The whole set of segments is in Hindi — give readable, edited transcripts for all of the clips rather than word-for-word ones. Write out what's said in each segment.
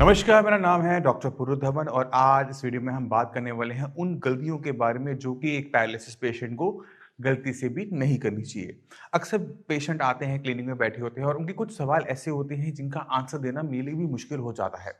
नमस्कार, मेरा नाम है डॉक्टर पुरु धवन और आज इस वीडियो में हम बात करने वाले हैं उन गलतियों के बारे में जो कि एक पैरालिसिस पेशेंट को गलती से भी नहीं करनी चाहिए। अक्सर पेशेंट आते हैं, क्लिनिक में बैठे होते हैं और उनके कुछ सवाल ऐसे होते हैं जिनका आंसर देना मेरे लिए भी मुश्किल हो जाता है।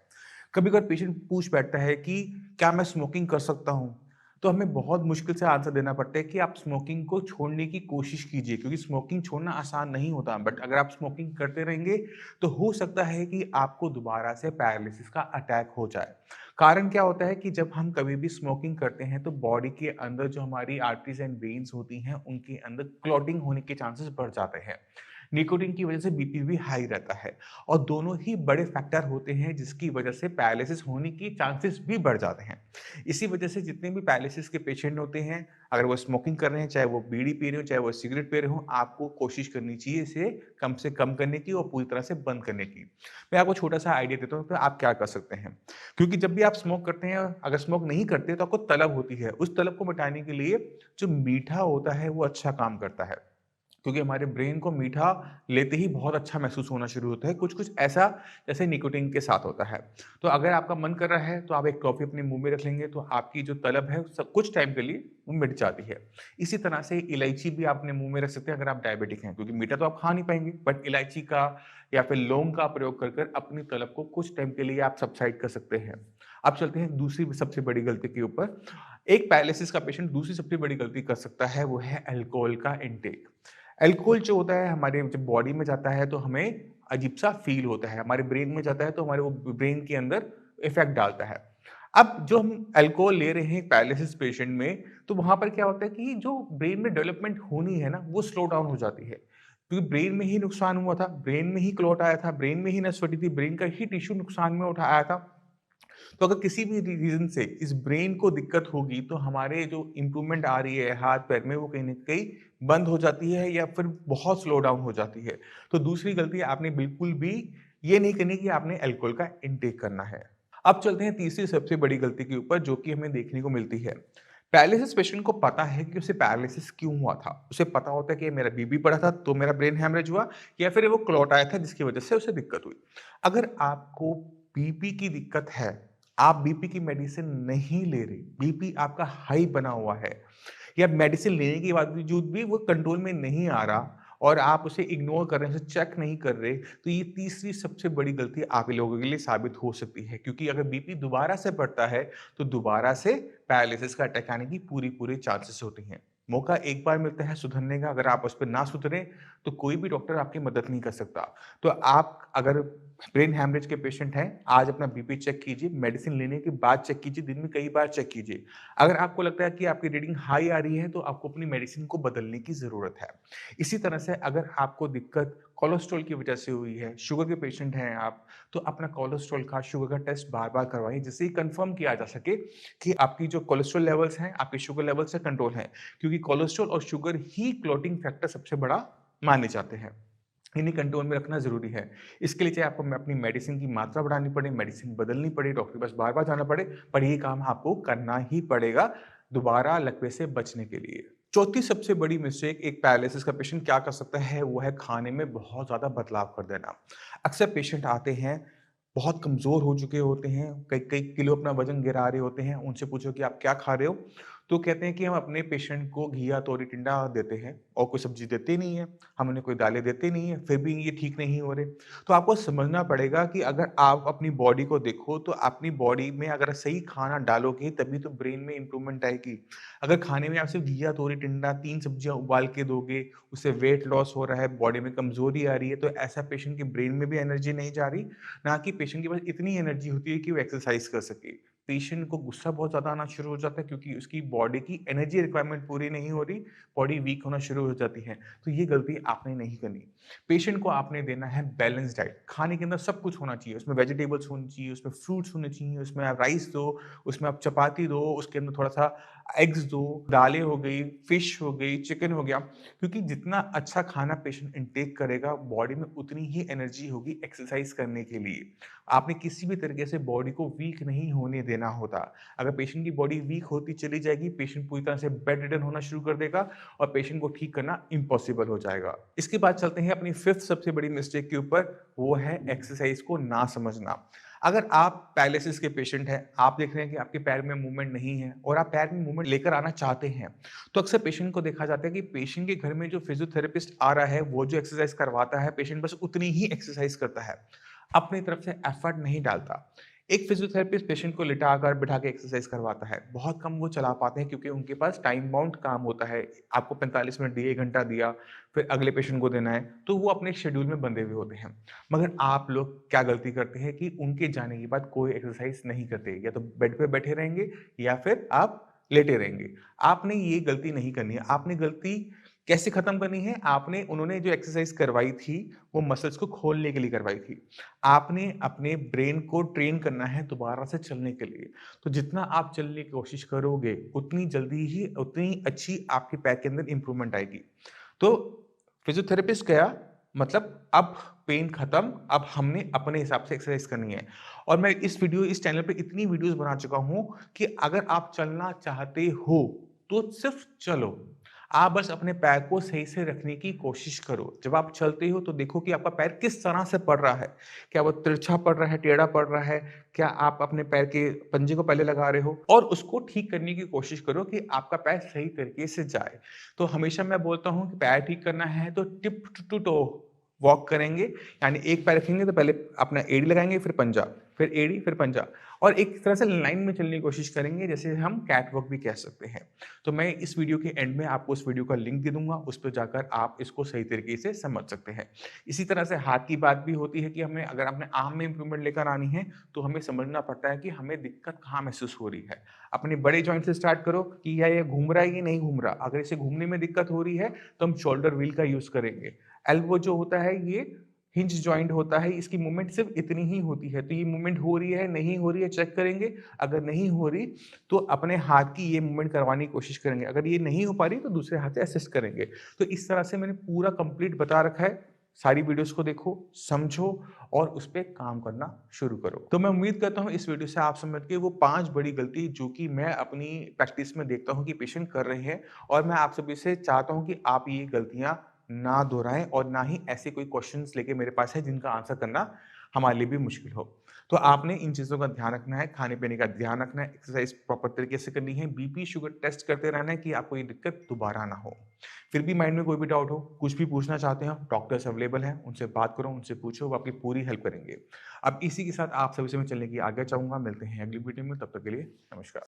कभी-कभार पेशेंट पूछ बैठता है कि क्या मैं स्मोकिंग कर सकता हूँ? तो हमें बहुत मुश्किल से आंसर देना पड़ता है कि आप स्मोकिंग को छोड़ने की कोशिश कीजिए क्योंकि स्मोकिंग छोड़ना आसान नहीं होता। बट अगर आप स्मोकिंग करते रहेंगे तो हो सकता है कि आपको दोबारा से पैरालिसिस का अटैक हो जाए। कारण क्या होता है कि जब हम कभी भी स्मोकिंग करते हैं तो बॉडी के अंदर जो हमारी आर्टरीज एंड वेन्स होती हैं उनके अंदर क्लॉटिंग होने के चांसेस बढ़ जाते हैं। निकोटीन की वजह से बीपी भी हाई रहता है और दोनों ही बड़े फैक्टर होते हैं जिसकी वजह से पैरालिसिस होने की चांसेस भी बढ़ जाते हैं। इसी वजह से जितने भी पैरालिसिस के पेशेंट होते हैं, अगर वो स्मोकिंग कर रहे हैं, चाहे वो बीड़ी पी रहे हो, चाहे वो सिगरेट पी रहे हो, आपको कोशिश करनी चाहिए इसे कम से कम करने की और पूरी तरह से बंद करने की। मैं आपको छोटा-सा आइडिया देता हूँ तो आप क्या कर सकते हैं। क्योंकि जब भी आप स्मोक करते हैं, अगर स्मोक नहीं करते तो आपको तलब होती है। उस तलब को मिटाने के लिए जो मीठा होता है वो अच्छा काम करता है। क्योंकि हमारे ब्रेन को मीठा लेते ही बहुत अच्छा महसूस होना शुरू होता है, कुछ-कुछ ऐसा जैसे निकोटीन के साथ होता है। तो अगर आपका मन कर रहा है तो आप एक टॉफ़ी अपने मुँह में रख लेंगे तो आपकी जो तलब है सब कुछ टाइम के लिए वो मिट जाती है। इसी तरह से इलायची भी आप अपने मुँह में रख सकते हैं अगर आप डायबिटिक हैं, क्योंकि मीठा तो आप खा नहीं पाएँगे बट इलायची का या फिर लौंग का प्रयोग कर अपनी तलब को कुछ टाइम के लिए आप सबसाइड कर सकते हैं। अब चलते हैं दूसरी सबसे बड़ी गलती के ऊपर। एक पैरालिसिस का पेशेंट दूसरी सबसे बड़ी गलती कर सकता है वो है अल्कोहल का इंटेक। अल्कोहल जो होता है हमारे जब बॉडी में जाता है तो हमें अजीब-सा फ़ील होता है। हमारे ब्रेन में जाता है तो हमारे वो ब्रेन के अंदर इफ़ेक्ट डालता है। अब जो हम अल्कोहल ले रहे हैं पैरालिसिस पेशेंट में, तो वहाँ पर क्या होता है कि जो ब्रेन में डेवलपमेंट होनी है ना, वो स्लो डाउन हो जाती है। क्योंकि ब्रेन में ही नुकसान हुआ था, ब्रेन में ही क्लॉट आया था, ब्रेन में ही नस फटी थी, ब्रेन का ही टिश्यू नुकसान में आया था। तो अगर किसी भी रीज़न से इस ब्रेन को दिक्कत होगी तो हमारे जो इम्प्रूवमेंट आ रही है हाथ-पैर में वो कहीं न कहीं बंद हो जाती है या फिर बहुत स्लो डाउन हो जाती है। तो दूसरी गलती आपने बिल्कुल भी ये नहीं करनी कि आपने अल्कोहल का इंटेक करना है। अब चलते हैं तीसरी सबसे बड़ी गलती के ऊपर जो कि हमें देखने को मिलती है। पैरालिसिस पेशेंट को पता है कि उसे पैरालिसिस क्यों हुआ था। उसे पता होता है कि मेरा बीपी बढ़ा था तो मेरा ब्रेन हैमरेज हुआ या फिर वो क्लॉट आया था जिसकी वजह से उसे दिक्कत हुई। अगर आपको बीपी की दिक्कत है, आप बीपी की मेडिसिन नहीं ले रहे, बीपी आपका हाई बना हुआ है या मेडिसिन लेने के बावजूद भी वो कंट्रोल में नहीं आ रहा और आप उसे इग्नोर कर रहे हैं, उसे चेक नहीं कर रहे, तो ये तीसरी सबसे बड़ी गलती आप लोगों के लिए साबित हो सकती है। क्योंकि अगर बीपी दोबारा से बढ़ता है, तो दोबारा से पैरालिसिस का अटैक आने की पूरी-पूरी चांसेस होती हैं। मौका एक बार मिलता है सुधरने का, अगर आप उस पे ना सुधरे, तो कोई भी डॉक्टर आपकी मदद नहीं कर सकता। तो आप अगर ब्रेन हैमरेज के पेशेंट हैं, आज अपना बीपी चेक कीजिए, मेडिसिन लेने के बाद चेक कीजिए, दिन में कई बार चेक कीजिए। अगर आपको लगता है कि आपकी रीडिंग हाई आ रही है, तो आपको अपनी मेडिसिन को बदलने की ज़रूरत है। इसी तरह से अगर आपको दिक्कत कोलेस्ट्रॉल की वजह से हुई है, शुगर के पेशेंट हैं आप, तो अपना कोलेस्ट्रॉल का, शुगर का टेस्ट बार-बार करवाइए, जिससे ये कन्फर्म किया जा सके कि आपकी जो कोलेस्ट्रॉल लेवल्स हैं, आपके शुगर लेवल्स से कंट्रोल हैं। क्योंकि कोलेस्ट्रॉल और शुगर ही क्लॉटिंग फैक्टर सबसे बड़ा माने जाते हैं। इन्हें कंट्रोल में रखना ज़रूरी है। इसके लिए चाहे आपको अपनी मेडिसिन की मात्रा बढ़ानी पड़े, मेडिसिन बदलनी पड़े, डॉक्टर के पास बार-बार जाना पड़े, पर ये काम आपको करना ही पड़ेगा, दोबारा लकवे से बचने के लिए। चौथी सबसे बड़ी मिस्टेक एक पैरालिसिस का पेशेंट क्या कर सकता है, वो है खाने में बहुत ज़्यादा बदलाव कर देना। अक्सर पेशेंट आते हैं, बहुत कमज़ोर हो चुके होते हैं, कई-कई किलो अपना वज़न गिरा रहे होते हैं, उनसे पूछो कि आप क्या खा रहे हो? तो कहते हैं कि हम अपने पेशेंट को घिया, तोरी, टिंडा देते हैं और कोई सब्ज़ी देते नहीं हैं, हम उन्हें कोई दालें देते नहीं हैं, फिर भी ये ठीक नहीं हो रहे। तो आपको समझना पड़ेगा कि अगर आप अपनी बॉडी को देखो, तो अपनी बॉडी में अगर सही खाना डालोगे, तभी तो ब्रेन में इम्प्रूवमेंट आएगी। अगर खाने में आप सिर्फ़ घिया, तोरी, टिंडा 3 सब्जियाँ उबाल के दोगे, उससे वेट लॉस हो रहा है, बॉडी में कमज़ोरी आ रही है, तो ऐसा पेशेंट के ब्रेन में भी एनर्जी नहीं जा रही, ना कि पेशेंट के पास इतनी एनर्जी होती है कि वो एक्सरसाइज़ कर सके। पेशेंट को गुस्सा बहुत ज़्यादा आना शुरू हो जाता है क्योंकि उसकी बॉडी की एनर्जी रिक्वायरमेंट पूरी नहीं हो रही, बॉडी वीक होना शुरू हो जाती है। तो ये गलती आपने नहीं करनी। पेशेंट को आपने देना है बैलेंस डाइट। खाने के अंदर सब कुछ होना चाहिए, उसमें वेजिटेबल्स होनी चाहिए, उसमें फ्रूट्स होने चाहिए, उसमें आप राइस दो, उसमें आप चपाती दो, उसके अंदर थोड़ा-सा एग्स दो, दालें हो गई, फिश हो गई, चिकन हो गया। क्योंकि जितना अच्छा खाना पेशेंट इनटेक करेगा, बॉडी में उतनी ही एनर्जी होगी एक्सरसाइज़ करने के लिए। आपने किसी भी तरीके से बॉडी को वीक नहीं होने देना होता। अगर पेशेंट की बॉडी वीक होती चली जाएगी, पेशेंट पूरी तरह से बेड रिडन होना शुरू कर देगा और पेशेंट को ठीक करना इम्पॉसिबल हो जाएगा। इसके बाद चलते हैं अपनी 5th सबसे बड़ी मिस्टेक के ऊपर, वो है एक्सरसाइज़ को ना समझना। अगर आप पैरालिसिस के पेशेंट हैं, आप देख रहे हैं कि आपके पैर में मूवमेंट नहीं है और आप पैर में मूवमेंट लेकर आना चाहते हैं, तो अक्सर पेशेंट को देखा जाता है कि पेशेंट के घर में जो फिजियोथेरेपिस्ट आ रहा है, वो जो एक्सरसाइज करवाता है, पेशेंट बस उतनी ही एक्सरसाइज करता है, अपनी तरफ से एफर्ट नहीं डालता। एक फिजियोथेरेपिस्ट पेशेंट को लिटाकर बिठा के एक्सरसाइज करवाता है। बहुत कम वो चला पाते हैं क्योंकि उनके पास टाइम बाउंड काम होता है। आपको 45 मिनट दिए, 1 घंटा दिया, फिर अगले पेशेंट को देना है, तो वो अपने शेड्यूल में बंधे हुए होते हैं। मगर आप लोग क्या गलती करते हैं कि उनके जाने के बाद कोई एक्सरसाइज नहीं करते, या तो बेड पे बैठे रहेंगे या फिर आप लेटे रहेंगे। आपने ये गलती नहीं करनी है। आपने गलती कैसे खत्म करनी है? आपने उन्होंने जो एक्सरसाइज करवाई थी, वो मसल्स को खोलने के लिए करवाई थी। आपने अपने ब्रेन को ट्रेन करना है दोबारा से चलने के लिए। तो जितना आप चलने की कोशिश करोगे, उतनी जल्दी ही उतनी अच्छी आपके पैर के अंदर इंप्रूवमेंट आएगी। तो फिजियोथेरेपिस्ट गया, मतलब अब पेन खत्म, अब हमने अपने हिसाब से एक्सरसाइज करनी है। और मैं इस चैनल पे इतनी वीडियोस बना चुका हूँ कि अगर आप चलना चाहते हो, तो सिर्फ चलो। आप बस अपने पैर को सही से रखने की कोशिश करो। जब आप चलते हो तो देखो कि आपका पैर किस तरह से पड़ रहा है। क्या वो तिरछा पड़ रहा है, टेढ़ा पड़ रहा है? क्या आप अपने पैर के पंजे को पहले लगा रहे हो? और उसको ठीक करने की कोशिश करो कि आपका पैर सही तरीके से जाए। तो हमेशा मैं बोलता हूँ कि पैर ठीक करना है तो टिप टू टो वॉक करेंगे, यानी एक पैर रखेंगे तो पहले अपना एड़ी लगाएंगे, फिर पंजा, फिर एड़ी, फिर पंजा, और एक तरह से लाइन में चलने की कोशिश करेंगे, जैसे हम कैट वॉक भी कह सकते हैं। तो मैं इस वीडियो के एंड में आपको उस वीडियो का लिंक दे दूंगा, उस पर जाकर आप इसको सही तरीके से समझ सकते हैं। इसी तरह से हाथ की बात भी होती है कि हमें अगर अपने आर्म में इंप्रूवमेंट लेकर आनी है, तो हमें समझना पड़ता है कि हमें दिक्कत कहाँ महसूस हो रही है। अपने बड़े जॉइंट से स्टार्ट करो कि या ये घूम रहा है या नहीं घूम रहा। अगर इसे घूमने में दिक्कत हो रही है तो हम शोल्डर व्हील का यूज करेंगे। एल्बो जो होता है, ये हिंज जॉइंट होता है, इसकी मूवमेंट सिर्फ इतनी ही होती है। तो ये मूवमेंट हो रही है, नहीं हो रही है, चेक करेंगे। अगर नहीं हो रही तो अपने हाथ की ये मूवमेंट करवाने की कोशिश करेंगे। अगर ये नहीं हो पा रही तो दूसरे हाथ से असिस्ट करेंगे। तो इस तरह से मैंने पूरा कंप्लीट बता रखा है। सारी वीडियोस को देखो, समझो और उस पे काम करना शुरू करो। तो मैं उम्मीद करता हूँ इस वीडियो से आप समझ के वो 5 बड़ी गलती जो कि मैं अपनी प्रैक्टिस में देखता हूँ कि पेशेंट कर रहे हैं, और मैं आप सभी से चाहता हूँ कि आप ये गलतियां ना दोहराएं और ना ही ऐसे कोई क्वेश्चंस लेके मेरे पास है जिनका आंसर करना हमारे लिए भी मुश्किल हो। तो आपने इन चीज़ों का ध्यान रखना है, खाने-पीने का ध्यान रखना है, एक्सरसाइज प्रॉपर तरीके से करनी है, बीपी, शुगर टेस्ट करते रहना है कि आपको ये दिक्कत दोबारा ना हो। फिर भी माइंड में कोई भी डाउट हो, कुछ भी पूछना चाहते हो, डॉक्टर्स अवेलेबल हैं, उनसे बात करो, उनसे पूछो, वो आपकी पूरी हेल्प करेंगे। अब इसी के साथ आप सभी से मैं चलने की आज्ञा चाहूँगा। मिलते हैं अगली वीडियो में, तब तक के लिए नमस्कार।